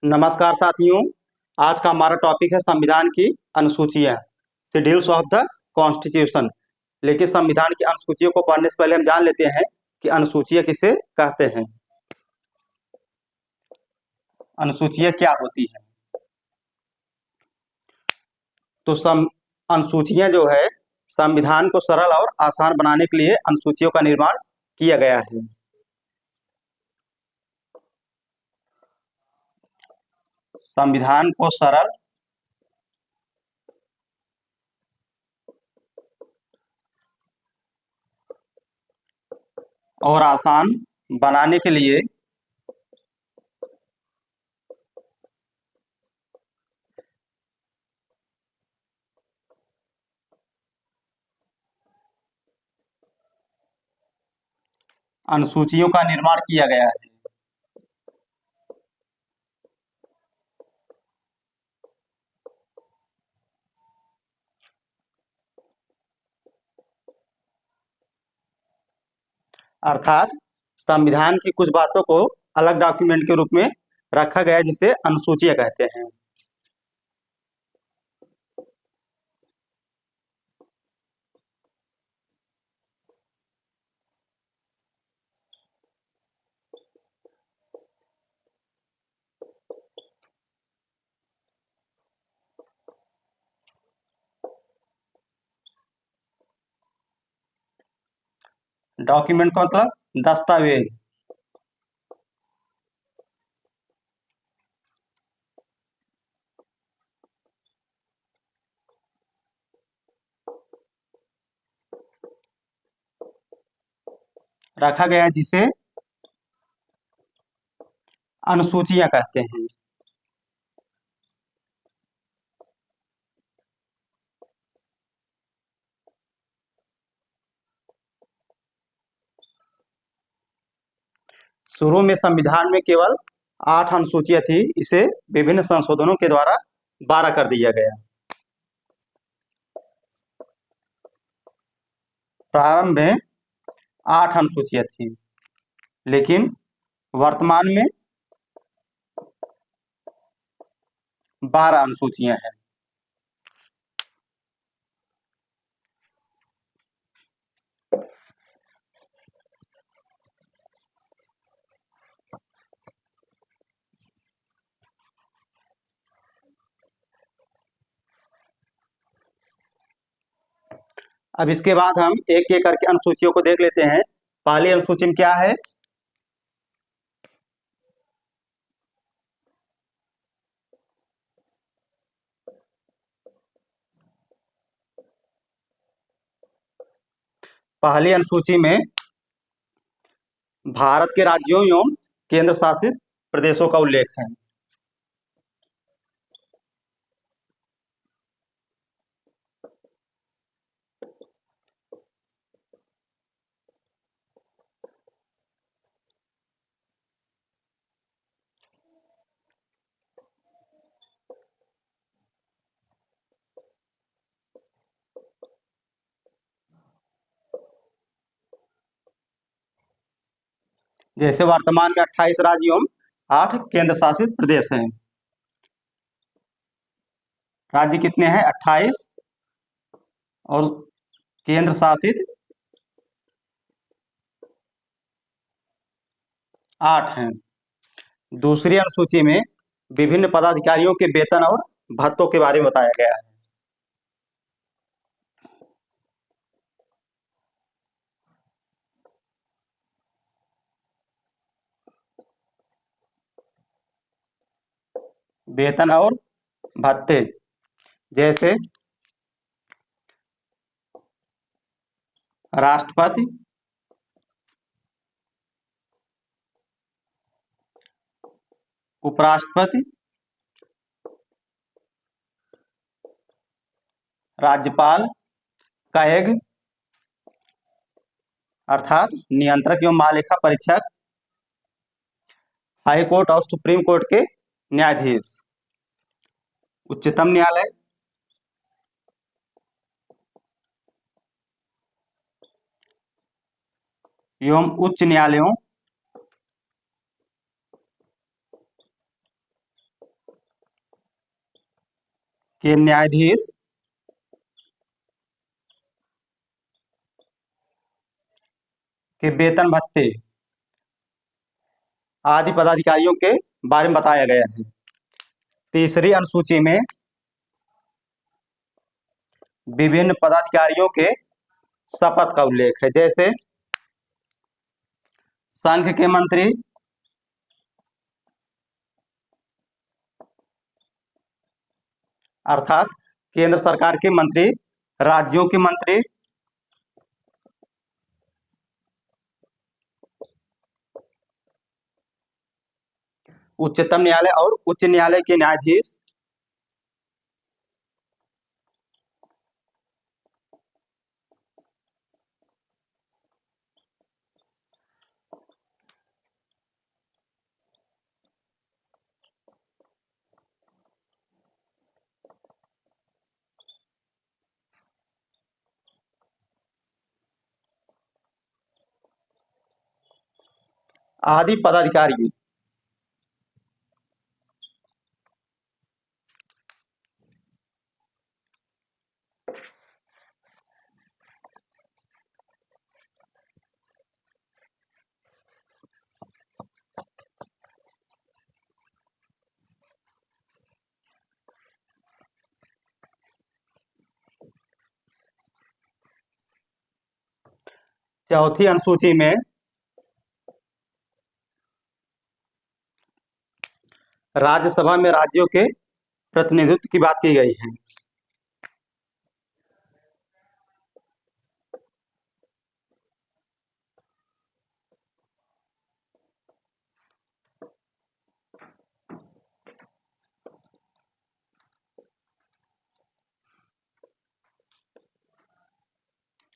नमस्कार साथियों। आज का हमारा टॉपिक है संविधान की अनुसूचियां, शेड्यूल्स ऑफ द कॉन्स्टिट्यूशन। लेकिन संविधान की अनुसूचियों को पढ़ने से पहले हम जान लेते हैं कि अनुसूचियां किसे कहते हैं। अनुसूचियां क्या होती हैं? तो अनुसूचियां जो है, संविधान को सरल और आसान बनाने के लिए अनुसूचियों का निर्माण किया गया है। संविधान को सरल और आसान बनाने के लिए अनुसूचियों का निर्माण किया गया है। अर्थात संविधान की कुछ बातों को अलग डॉक्यूमेंट के रूप में रखा गया है, जिसे अनुसूचियां कहते हैं। डॉक्यूमेंट का मतलब दस्तावेज। रखा गया है जिसे अनुसूचियां कहते हैं। शुरू में संविधान में केवल 8 अनुसूचियां थी। इसे विभिन्न संशोधनों के द्वारा 12 कर दिया गया। प्रारंभ में 8 अनुसूचियां थी, लेकिन वर्तमान में 12 अनुसूचियां हैं। अब इसके बाद हम एक एक करके अनुसूचियों को देख लेते हैं। पहली अनुसूची में क्या है? पहली अनुसूची में भारत के राज्यों एवं केंद्र शासित प्रदेशों का उल्लेख है। जैसे वर्तमान में 28 राज्य एवं 8 केंद्र शासित प्रदेश हैं। राज्य कितने हैं? 28 और केंद्र शासित 8 हैं। दूसरी अनुसूची में विभिन्न पदाधिकारियों के वेतन और भत्तों के बारे में बताया गया है। वेतन और भत्ते, जैसे राष्ट्रपति, उपराष्ट्रपति, राज्यपाल, कैग अर्थात नियंत्रक एवं महालेखा परीक्षक, हाई कोर्ट और सुप्रीम कोर्ट के न्यायाधीश, उच्चतम न्यायालय, एवं उच्च न्यायालयों के न्यायाधीश के वेतन भत्ते आदि पदाधिकारियों के बारे में बताया गया है। तीसरी अनुसूची में विभिन्न पदाधिकारियों के शपथ का उल्लेख है, जैसे संघ के मंत्री, अर्थात केंद्र सरकार के मंत्री, राज्यों के मंत्री, उच्चतम न्यायालय और उच्च न्यायालय के न्यायाधीश, आदि पदाधिकारी चौथी अनुसूची में राज्यसभा में राज्यों के प्रतिनिधित्व की बात की गई है।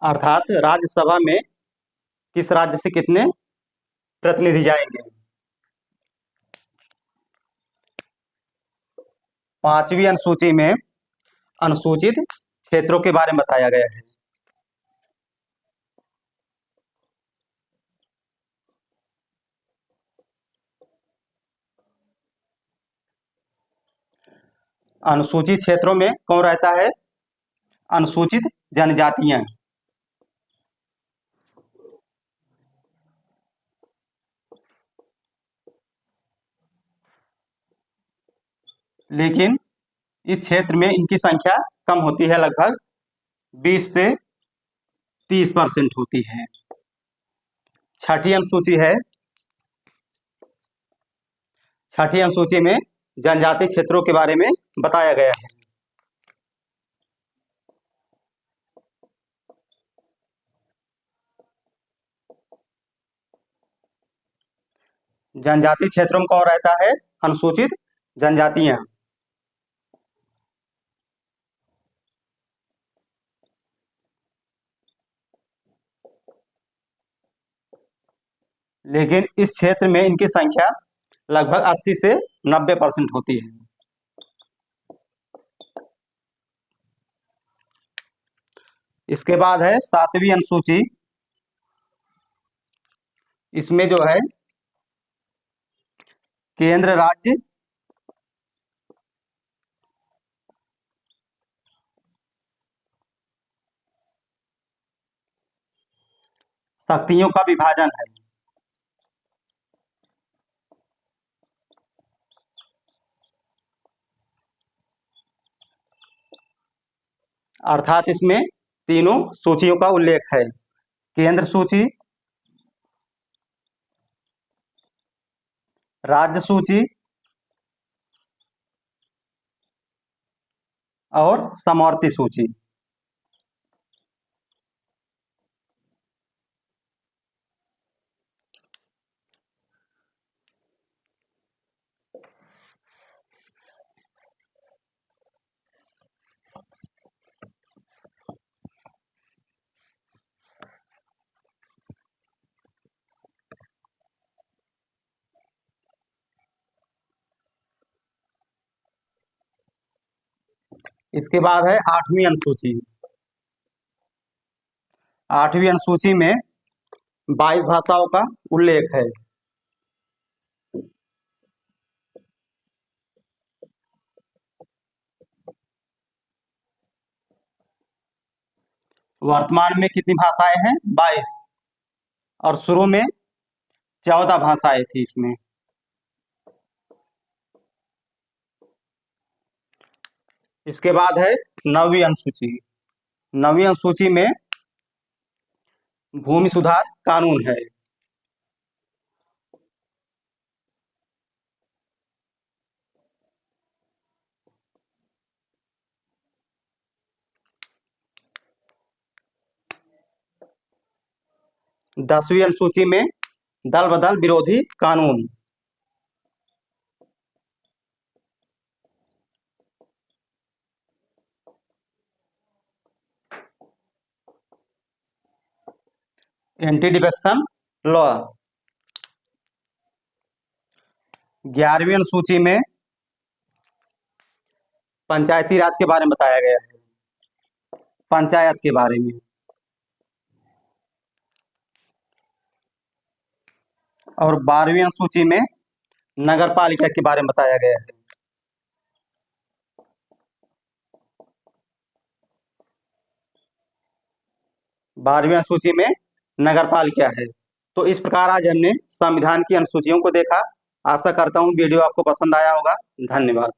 अर्थात राज्यसभा में किस राज्य से कितने प्रतिनिधि जाएंगे। पांचवी अनुसूची में अनुसूचित क्षेत्रों के बारे में बताया गया है। अनुसूचित क्षेत्रों में कौन रहता है? अनुसूचित जनजातियां। लेकिन इस क्षेत्र में इनकी संख्या कम होती है, लगभग 20 से 30% होती है। छठी अनुसूची है। छठी अनुसूची में जनजातीय क्षेत्रों के बारे में बताया गया है। जनजातीय क्षेत्रों में कौन रहता है? अनुसूचित जनजातियां। लेकिन इस क्षेत्र में इनकी संख्या लगभग 80 से 90% होती है। इसके बाद है सातवीं अनुसूची। इसमें जो है केंद्र राज्य शक्तियों का विभाजन है। अर्थात इसमें तीनों सूचियों का उल्लेख है। केंद्र सूची, राज्य सूची और समवर्ती सूची। इसके बाद है आठवीं अनुसूची। आठवीं अनुसूची में 22 भाषाओं का उल्लेख है। वर्तमान में कितनी भाषाएं हैं? 22। और शुरू में 14 भाषाएं थी इसमें। इसके बाद है 9वीं अनुसूची। 9वीं अनुसूची में भूमि सुधार कानून है। दसवीं अनुसूची में दल बदल विरोधी कानून। Anti defection law. 11वीं अनुसूची में पंचायती राज के बारे में बताया गया है, पंचायत के बारे में। और 12वीं अनुसूची में नगर पालिका के बारे में बताया गया है। 12वीं अनुसूची में नगर पालिका है। तो इस प्रकार आज हमने संविधान की अनुसूचियों को देखा। आशा करता हूँ वीडियो आपको पसंद आया होगा। धन्यवाद।